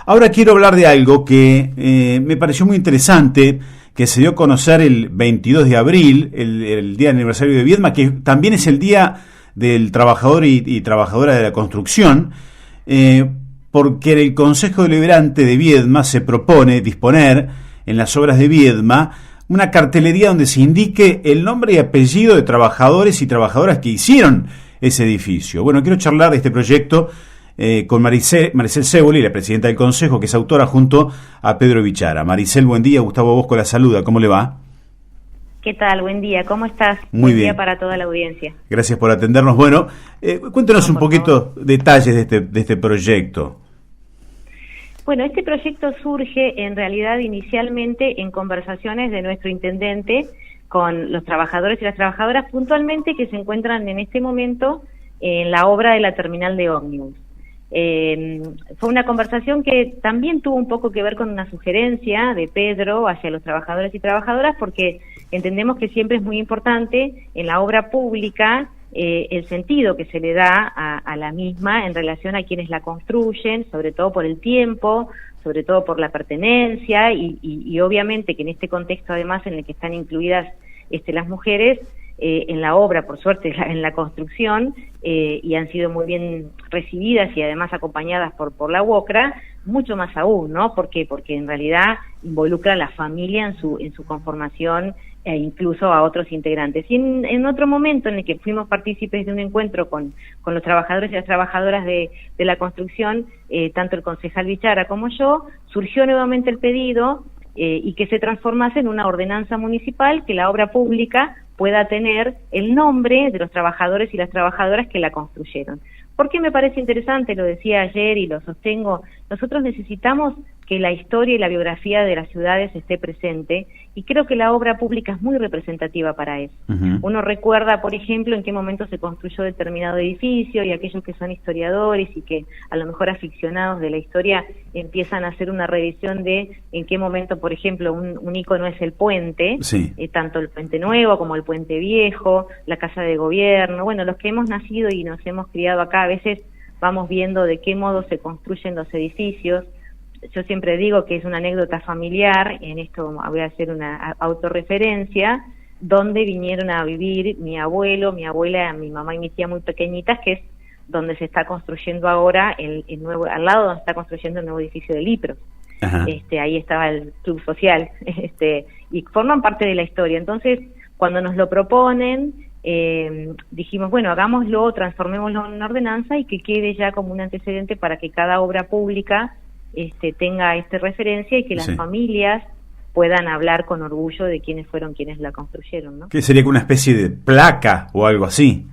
Ahora quiero hablar de algo que me pareció muy interesante, que se dio a conocer el 22 de abril, el día de aniversario de Viedma, que también es el día del trabajador y trabajadora de la construcción, porque el Consejo Deliberante de Viedma se propone disponer en las obras de Viedma una cartelería donde se indique el nombre y apellido de trabajadores y trabajadoras que hicieron ese edificio. Bueno, quiero charlar de este proyecto con Maricel Ceboli, la presidenta del Consejo, que es autora, junto a Pedro Bichara. Maricel, buen día. Gustavo Bosco la saluda. ¿Cómo le va? ¿Qué tal? Buen día. ¿Cómo estás? Muy bien. Buen día para toda la audiencia. Gracias por atendernos. Bueno, cuéntenos un poquito detalles de este proyecto. Bueno, este proyecto surge en realidad inicialmente en conversaciones de nuestro intendente con los trabajadores y las trabajadoras puntualmente que se encuentran en este momento en la obra de la terminal de ómnibus. Fue una conversación que también tuvo un poco que ver con una sugerencia de Pedro hacia los trabajadores y trabajadoras, porque entendemos que siempre es muy importante en la obra pública el sentido que se le da a la misma en relación a quienes la construyen, sobre todo por el tiempo, sobre todo por la pertenencia y obviamente que en este contexto además en el que están incluidas las mujeres en la obra, por suerte en la construcción, y han sido muy bien recibidas y además acompañadas por la UOCRA, mucho más aún, ¿no? ¿Por qué? Porque en realidad involucra a la familia en su conformación e incluso a otros integrantes. Y en otro momento en el que fuimos partícipes de un encuentro con los trabajadores y las trabajadoras de la construcción, tanto el concejal Bichara como yo, surgió nuevamente el pedido y que se transformase en una ordenanza municipal que la obra pública pueda tener el nombre de los trabajadores y las trabajadoras que la construyeron. ¿Por qué me parece interesante? Lo decía ayer y lo sostengo. Nosotros necesitamos que la historia y la biografía de las ciudades esté presente, y creo que la obra pública es muy representativa para eso. Uno recuerda, por ejemplo, en qué momento se construyó determinado edificio, y aquellos que son historiadores y que a lo mejor aficionados de la historia empiezan a hacer una revisión de en qué momento, por ejemplo, un ícono es el puente, sí. Tanto el puente nuevo como el puente viejo, la casa de gobierno. Bueno, los que hemos nacido y nos hemos criado acá, a veces vamos viendo de qué modo se construyen los edificios. Yo siempre digo que es una anécdota familiar, en esto voy a hacer una autorreferencia, donde vinieron a vivir mi abuelo, mi abuela, mi mamá y mi tía muy pequeñitas, que es donde se está construyendo ahora el nuevo, al lado donde está construyendo el nuevo edificio del IPRO. Ahí estaba el club social, y forman parte de la historia. Entonces, cuando nos lo proponen, dijimos, bueno, hagámoslo, transformémoslo en una ordenanza y que quede ya como un antecedente para que cada obra pública tenga referencia y que las familias puedan hablar con orgullo de quiénes fueron quienes la construyeron, ¿no? ¿Qué sería como una especie de placa o algo así?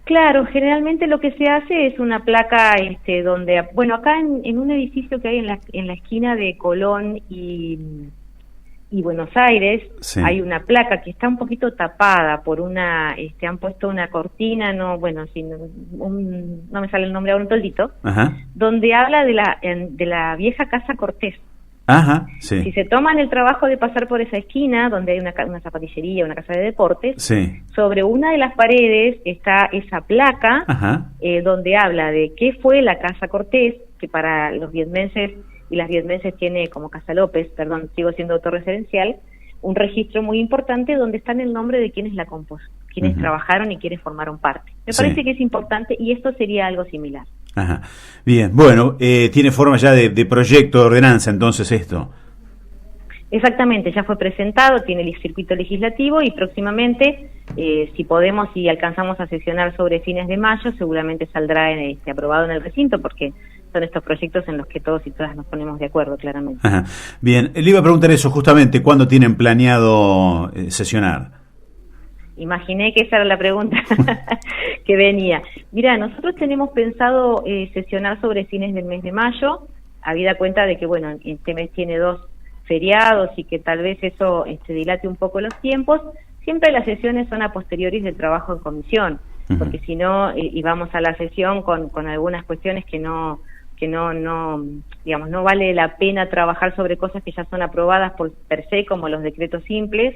Claro, generalmente lo que se hace es una placa donde, bueno, acá en un edificio que hay en la esquina de Colón y Buenos Aires, hay una placa que está un poquito tapada por una, han puesto una cortina, no me sale el nombre ahora, un toldito, donde habla de la vieja Casa Cortés. Si se toman el trabajo de pasar por esa esquina, donde hay una zapatillería, una casa de deportes, sobre una de las paredes está esa placa, donde habla de qué fue la Casa Cortés, que para los vietmenses y las vietmenses tiene como Casa López, perdón, sigo siendo autorreferencial, un registro muy importante donde están el nombre de quienes la compuso, quienes trabajaron y quienes formaron parte. Me parece que es importante, y esto sería algo similar. Bien, bueno, tiene forma ya de proyecto de ordenanza entonces esto. Exactamente, ya fue presentado, tiene el circuito legislativo y próximamente, si podemos y alcanzamos a sesionar sobre fines de mayo, seguramente saldrá aprobado en el recinto, porque son estos proyectos en los que todos y todas nos ponemos de acuerdo, claramente. Bien, le iba a preguntar eso justamente, ¿cuándo tienen planeado sesionar? Imaginé que esa era la pregunta que venía. Mira, nosotros tenemos pensado sesionar sobre fines del mes de mayo, habida cuenta de que, bueno, este mes tiene 2 feriados y que tal vez eso dilate un poco los tiempos. Siempre las sesiones son a posteriori del trabajo en comisión, porque si no, y vamos a la sesión con algunas cuestiones que no vale la pena trabajar sobre cosas que ya son aprobadas per se, como los decretos simples,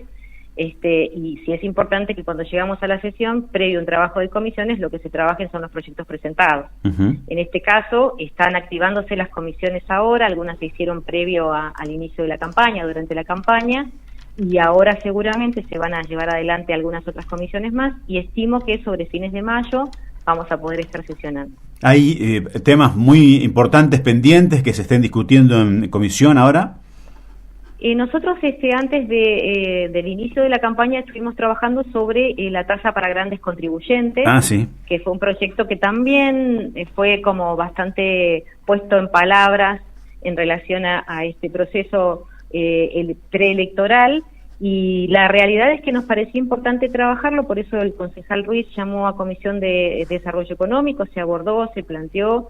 Y sí es importante que cuando llegamos a la sesión, previo a un trabajo de comisiones, lo que se trabajen son los proyectos presentados. En este caso, están activándose las comisiones ahora, algunas se hicieron previo al inicio de la campaña, durante la campaña, y ahora seguramente se van a llevar adelante algunas otras comisiones más, y estimo que sobre fines de mayo vamos a poder estar sesionando. ¿Hay temas muy importantes pendientes que se estén discutiendo en comisión ahora? Nosotros antes del inicio de la campaña estuvimos trabajando sobre la tasa para grandes contribuyentes, sí. Que fue un proyecto que también fue como bastante puesto en palabras en relación a este proceso preelectoral, y la realidad es que nos parecía importante trabajarlo, por eso el concejal Ruiz llamó a Comisión de Desarrollo Económico, se abordó, se planteó.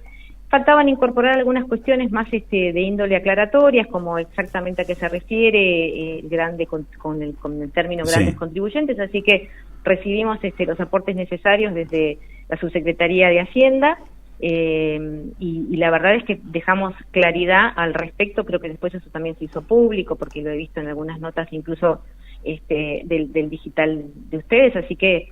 Faltaban incorporar algunas cuestiones más de índole aclaratorias, como exactamente a qué se refiere con el término grandes contribuyentes, así que recibimos los aportes necesarios desde la Subsecretaría de Hacienda, y la verdad es que dejamos claridad al respecto. Creo que después eso también se hizo público, porque lo he visto en algunas notas incluso del digital de ustedes, así que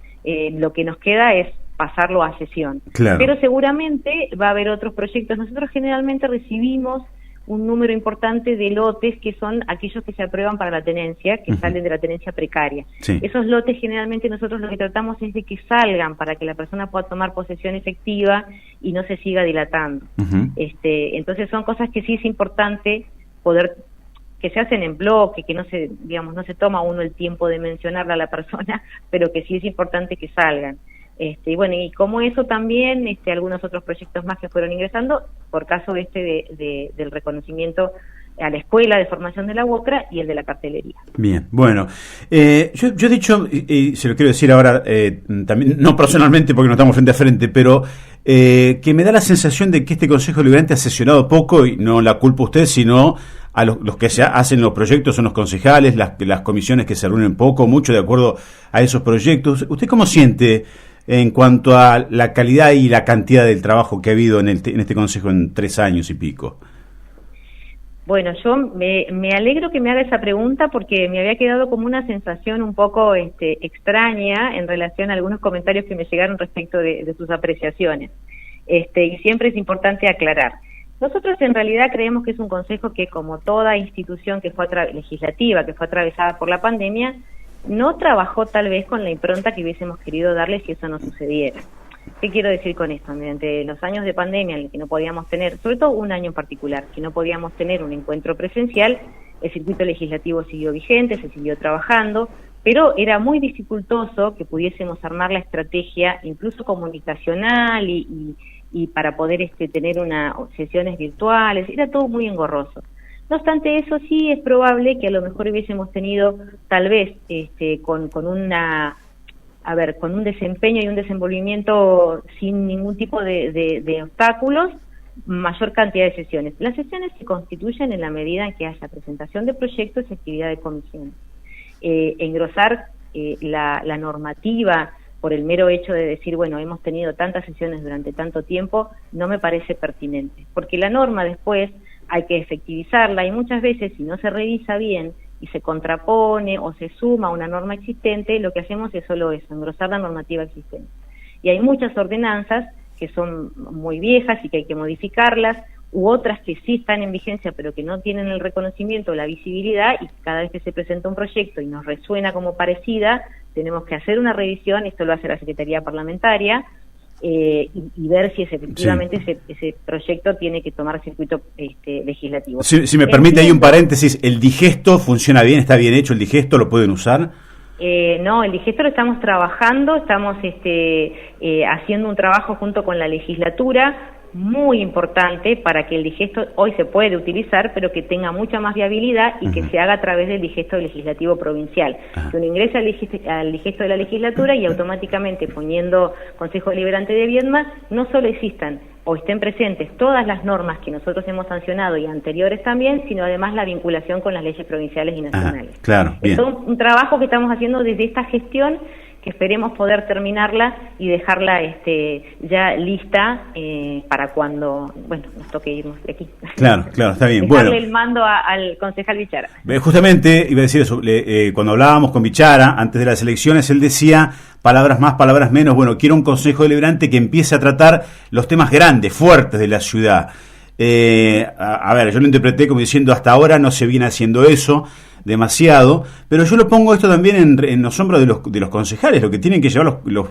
lo que nos queda es pasarlo a sesión. Claro. Pero seguramente va a haber otros proyectos. Nosotros generalmente recibimos un número importante de lotes que son aquellos que se aprueban para la tenencia, que salen de la tenencia precaria. Sí. Esos lotes generalmente nosotros lo que tratamos es de que salgan para que la persona pueda tomar posesión efectiva y no se siga dilatando. Entonces son cosas que sí es importante poder, que se hacen en bloque, que no se toma uno el tiempo de mencionarla a la persona, pero que sí es importante que salgan. Y como eso también, algunos otros proyectos más que fueron ingresando, por caso del reconocimiento a la Escuela de Formación de la UOCRA y el de la cartelería. Bien, bueno, yo he dicho, y se lo quiero decir ahora, también, no personalmente porque no estamos frente a frente, pero que me da la sensación de que este Consejo Deliberante ha sesionado poco, y no la culpa a usted, sino a los que se hacen los proyectos, son los concejales, las comisiones que se reúnen poco, mucho de acuerdo a esos proyectos. ¿Usted cómo siente en cuanto a la calidad y la cantidad del trabajo que ha habido en este Consejo en 3 años y pico? Bueno, yo me alegro que me haga esa pregunta, porque me había quedado como una sensación un poco extraña en relación a algunos comentarios que me llegaron respecto de sus apreciaciones. Y siempre es importante aclarar. Nosotros en realidad creemos que es un consejo que, como toda institución que fue legislativa, que fue atravesada por la pandemia, no trabajó tal vez con la impronta que hubiésemos querido darle si eso no sucediera. ¿Qué quiero decir con esto? Mediante los años de pandemia en el que no podíamos tener, sobre todo un año en particular, que no podíamos tener un encuentro presencial, el circuito legislativo siguió vigente, se siguió trabajando, pero era muy dificultoso que pudiésemos armar la estrategia, incluso comunicacional y para poder tener sesiones virtuales, era todo muy engorroso. No obstante eso, sí es probable que a lo mejor hubiésemos tenido, tal vez, con un desempeño y un desenvolvimiento sin ningún tipo de obstáculos, mayor cantidad de sesiones. Las sesiones se constituyen en la medida en que haya presentación de proyectos y actividad de comisión. Engrosar la normativa por el mero hecho de decir, bueno, hemos tenido tantas sesiones durante tanto tiempo, no me parece pertinente, porque la norma después hay que efectivizarla, y muchas veces si no se revisa bien y se contrapone o se suma a una norma existente, lo que hacemos es solo eso, engrosar la normativa existente. Y hay muchas ordenanzas que son muy viejas y que hay que modificarlas, u otras que sí están en vigencia pero que no tienen el reconocimiento o la visibilidad, y cada vez que se presenta un proyecto y nos resuena como parecida, tenemos que hacer una revisión, esto lo hace la Secretaría Parlamentaria, y ver si efectivamente ese proyecto tiene que tomar circuito legislativo. Si me permite ahí un paréntesis, ¿el digesto funciona bien? ¿Está bien hecho el digesto? ¿Lo pueden usar? No, el digesto lo estamos trabajando, estamos haciendo un trabajo junto con la legislatura muy importante para que el digesto hoy se puede utilizar, pero que tenga mucha más viabilidad y que se haga a través del digesto legislativo provincial. Que uno ingrese al digesto de la legislatura y automáticamente, poniendo Consejo Deliberante de Viedma, no solo existan o estén presentes todas las normas que nosotros hemos sancionado y anteriores también, sino además la vinculación con las leyes provinciales y nacionales. Claro, bien. Es un trabajo que estamos haciendo desde esta gestión, que esperemos poder terminarla y dejarla ya lista para cuando, nos toque irnos de aquí. Claro, está bien. Dejarle el mando al concejal Bichara. Justamente iba a decir eso, cuando hablábamos con Bichara antes de las elecciones, él decía palabras más, palabras menos. Bueno, quiero un Consejo Deliberante que empiece a tratar los temas grandes, fuertes de la ciudad. A ver, yo lo interpreté como diciendo hasta ahora no se viene haciendo eso demasiado, pero yo lo pongo esto también en los hombros de los concejales, lo que tienen que llevar los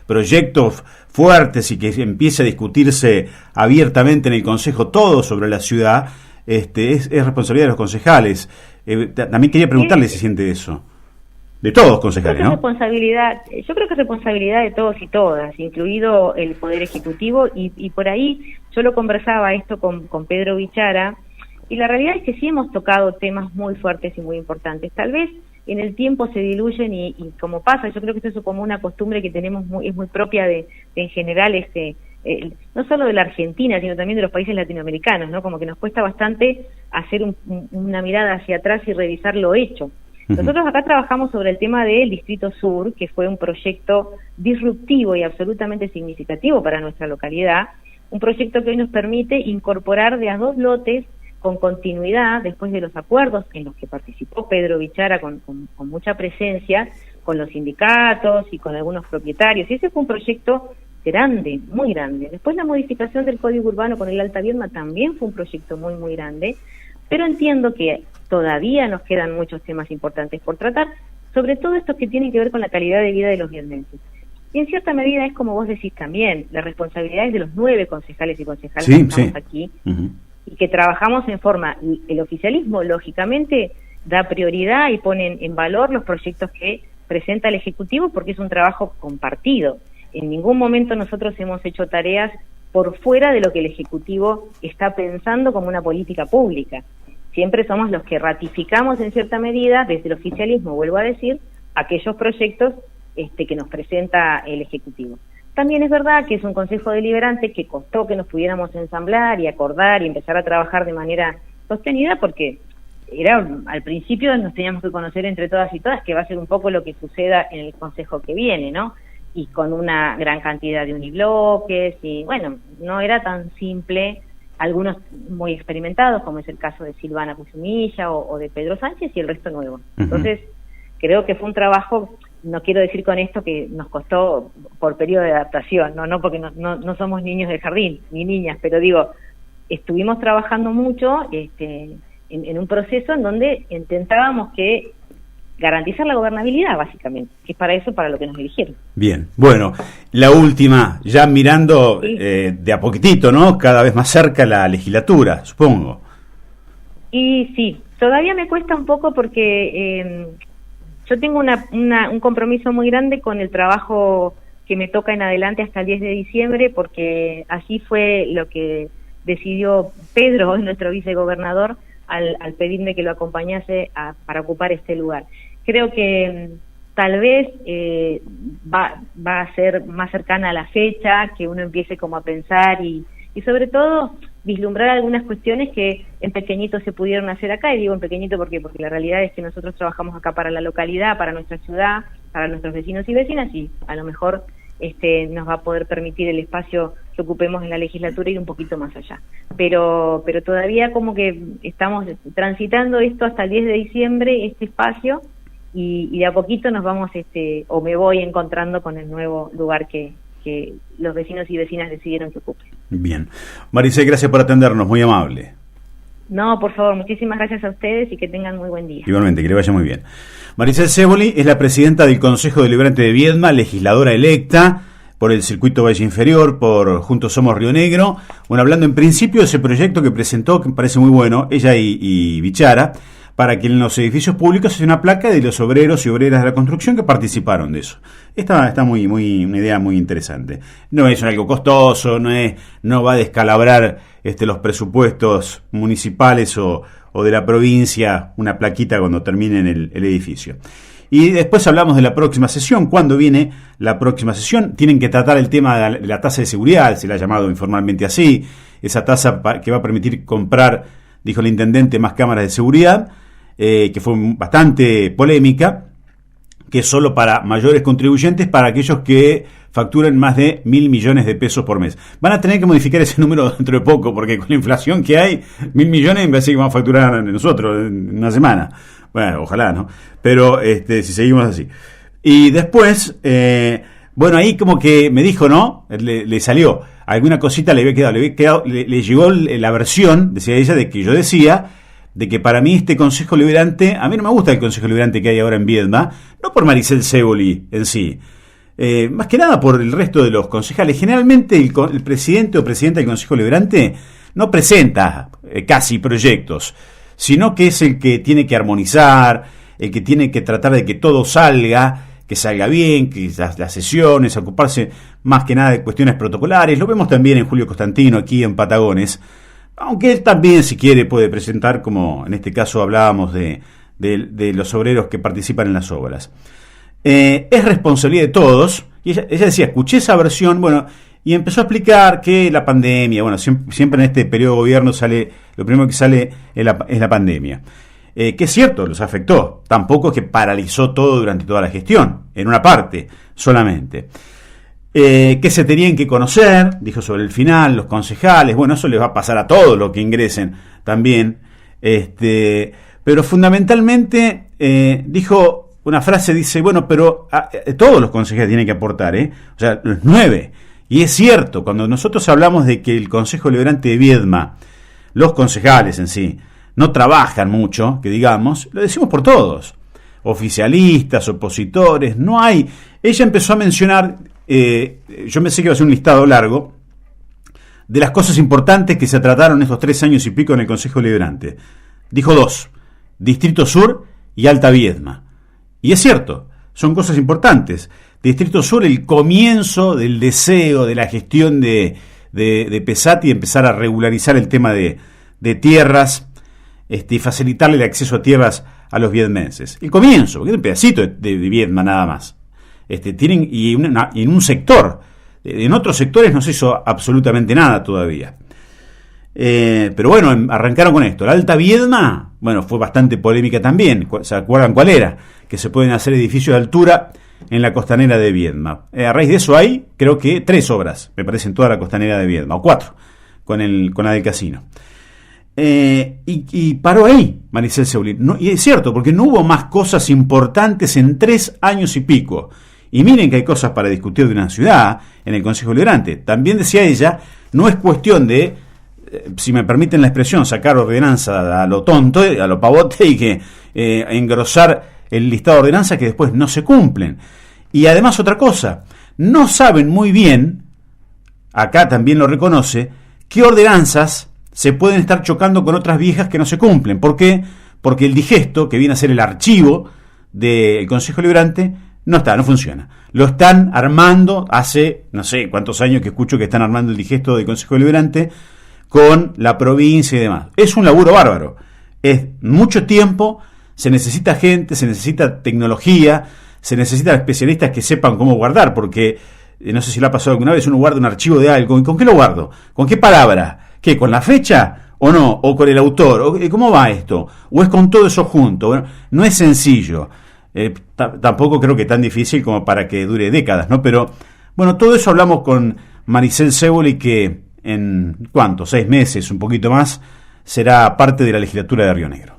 proyectos fuertes y que empiece a discutirse abiertamente en el Consejo todo sobre la ciudad, es responsabilidad de los concejales. También quería preguntarle si siente eso. De todos los concejales, ¿no? Yo creo que es responsabilidad de todos y todas, incluido el Poder Ejecutivo, y por ahí yo lo conversaba esto con Pedro Bichara, y la realidad es que sí hemos tocado temas muy fuertes y muy importantes. Tal vez en el tiempo se diluyen y como pasa, yo creo que esto es como una costumbre que tenemos es muy propia de en general, no solo de la Argentina, sino también de los países latinoamericanos, ¿no? Como que nos cuesta bastante hacer una mirada hacia atrás y revisar lo hecho. Nosotros acá trabajamos sobre el tema del Distrito Sur, que fue un proyecto disruptivo y absolutamente significativo para nuestra localidad, un proyecto que hoy nos permite incorporar de a 2 lotes con continuidad, después de los acuerdos en los que participó Pedro Bichara con mucha presencia, con los sindicatos y con algunos propietarios, y ese fue un proyecto grande, muy grande. Después la modificación del Código Urbano con el Alta Viedma también fue un proyecto muy, muy grande, pero entiendo que todavía nos quedan muchos temas importantes por tratar, sobre todo estos que tienen que ver con la calidad de vida de los vietnamenses. Y en cierta medida es como vos decís también, la responsabilidad es de los 9 concejales y concejalas que estamos aquí, y que trabajamos en forma, el oficialismo lógicamente da prioridad y pone en valor los proyectos que presenta el Ejecutivo porque es un trabajo compartido. En ningún momento nosotros hemos hecho tareas por fuera de lo que el Ejecutivo está pensando como una política pública. Siempre somos los que ratificamos en cierta medida, desde el oficialismo, vuelvo a decir, aquellos proyectos que nos presenta el Ejecutivo. También es verdad que es un Consejo Deliberante que costó que nos pudiéramos ensamblar y acordar y empezar a trabajar de manera sostenida, porque al principio nos teníamos que conocer entre todas y todas, que va a ser un poco lo que suceda en el Consejo que viene, ¿no? Y con una gran cantidad de unibloques, y bueno, no era tan simple, algunos muy experimentados, como es el caso de Silvana Cusumilla o de Pedro Sánchez, y el resto nuevo. Entonces, creo que fue un trabajo, no quiero decir con esto que nos costó por periodo de adaptación, no porque no somos niños de jardín, ni niñas, pero digo, estuvimos trabajando mucho en un proceso en donde intentábamos que garantizar la gobernabilidad, básicamente, que es para lo que nos eligieron. Bien, bueno, la última, ya mirando de a poquitito, ¿no? Cada vez más cerca la legislatura, supongo. Y sí, todavía me cuesta un poco porque yo tengo un compromiso muy grande con el trabajo que me toca en adelante hasta el 10 de diciembre, porque así fue lo que decidió Pedro, nuestro vicegobernador, al pedirme que lo acompañase para ocupar este lugar. Creo que tal vez va a ser más cercana a la fecha, que uno empiece como a pensar y sobre todo vislumbrar algunas cuestiones que en pequeñito se pudieron hacer acá, y digo en pequeñito porque la realidad es que nosotros trabajamos acá para la localidad, para nuestra ciudad, para nuestros vecinos y vecinas, y a lo mejor nos va a poder permitir el espacio que ocupemos en la legislatura ir un poquito más allá. Pero todavía como que estamos transitando esto hasta el 10 de diciembre, este espacio, y de a poquito nos vamos, o me voy encontrando con el nuevo lugar que los vecinos y vecinas decidieron que ocupe. Bien. Maricel, gracias por atendernos, muy amable. No, por favor, muchísimas gracias a ustedes y que tengan muy buen día. Igualmente, que le vaya muy bien. Maricel Ceboli es la presidenta del Consejo Deliberante de Viedma, legisladora electa por el Circuito Valle Inferior, por Juntos Somos Río Negro. Bueno, hablando en principio de ese proyecto que presentó, que me parece muy bueno, ella y Bichara, para que en los edificios públicos haya una placa de los obreros y obreras de la construcción que participaron de eso. Está muy una idea muy interesante. No es algo costoso, no va a descalabrar los presupuestos municipales o de la provincia, una plaquita cuando terminen el edificio. Y después hablamos de la próxima sesión. ¿Cuándo viene la próxima sesión? Tienen que tratar el tema de la tasa de seguridad, se la ha llamado informalmente así, esa tasa que va a permitir comprar, dijo el intendente, más cámaras de seguridad, que fue bastante polémica, que es solo para mayores contribuyentes, para aquellos que facturen más de 1.000 millones de pesos por mes. Van a tener que modificar ese número dentro de poco, porque con la inflación que hay, 1.000 millones me parece que vamos a facturar nosotros en una semana. Bueno, ojalá, ¿no? Pero si seguimos así. Y después, bueno, ahí como que me dijo, ¿no? Le salió alguna cosita, le llegó la versión, decía ella, de que yo decía de que para mí este Consejo Liberante, a mí no me gusta el Consejo Liberante que hay ahora en Viedma, no por Maricel Séboli en sí, más que nada por el resto de los concejales. Generalmente el presidente o presidenta del Consejo Liberante no presenta casi proyectos, sino que es el que tiene que armonizar, el que tiene que tratar de que todo salga, que salga bien, que las sesiones, ocuparse más que nada de cuestiones protocolares. Lo vemos también en Julio Constantino aquí en Patagones, aunque él también, si quiere, puede presentar, como en este caso hablábamos de los obreros que participan en las obras. Es responsabilidad de todos, y ella decía, escuché esa versión, bueno, y empezó a explicar que la pandemia, bueno, siempre en este periodo de gobierno lo primero que sale es la pandemia. Que es cierto, los afectó, tampoco es que paralizó todo durante toda la gestión, en una parte solamente. Que se tenían que conocer, dijo sobre el final, los concejales, bueno, eso les va a pasar a todos los que ingresen también, pero fundamentalmente dijo una frase, dice, bueno, pero todos los concejales tienen que aportar, o sea, los 9, y es cierto, cuando nosotros hablamos de que el Consejo Liberante de Viedma, los concejales en sí, no trabajan mucho, que digamos, lo decimos por todos, oficialistas, opositores, no hay. Ella empezó a mencionar, yo pensé que iba a ser un listado largo, de las cosas importantes que se trataron estos 3 años y pico en el Consejo Liberante. Dijo 2, Distrito Sur y Alta Viedma. Y es cierto, son cosas importantes. Distrito Sur, el comienzo del deseo de la gestión de Pesati, empezar a regularizar el tema de tierras, y facilitarle el acceso a tierras a los viedmenses. El comienzo, porque es un pedacito de Viedma nada más. Tienen y en un sector, en otros sectores no se hizo absolutamente nada todavía. Pero bueno, arrancaron con esto. La Alta Viedma, bueno, fue bastante polémica también. ¿Se acuerdan cuál era? Que se pueden hacer edificios de altura en la costanera de Viedma. A raíz de eso hay, creo que 3 obras, me parece, en toda la costanera de Viedma, o 4, con la del casino. Y paró ahí Maricel Séboli. Y es cierto, porque no hubo más cosas importantes en 3 años y pico. Y miren que hay cosas para discutir de una ciudad en el Consejo Liberante. También decía ella, no es cuestión de, si me permiten la expresión, sacar ordenanza a lo tonto, a lo pavote, y que engrosar el listado de ordenanzas que después no se cumplen. Y además otra cosa, no saben muy bien, acá también lo reconoce, qué ordenanzas se pueden estar chocando con otras viejas que no se cumplen. ¿Por qué? Porque el digesto, que viene a ser el archivo del Consejo Liberante, no funciona. Lo están armando hace, no sé cuántos años que escucho que están armando el digesto del Consejo Liberante con la provincia y demás. Es un laburo bárbaro. Es mucho tiempo, se necesita gente, se necesita tecnología, se necesitan especialistas que sepan cómo guardar, porque no sé si le ha pasado alguna vez, uno guarda un archivo de algo, ¿y con qué lo guardo? ¿Con qué palabra? ¿Qué? ¿Con la fecha? ¿O no? ¿O con el autor? ¿Cómo va esto? ¿O es con todo eso junto? Bueno, no es sencillo. Tampoco creo que tan difícil como para que dure décadas, ¿no? Pero, bueno, todo eso hablamos con Maricel Séboli, que en, ¿cuánto? 6 meses, un poquito más, será parte de la legislatura de Río Negro.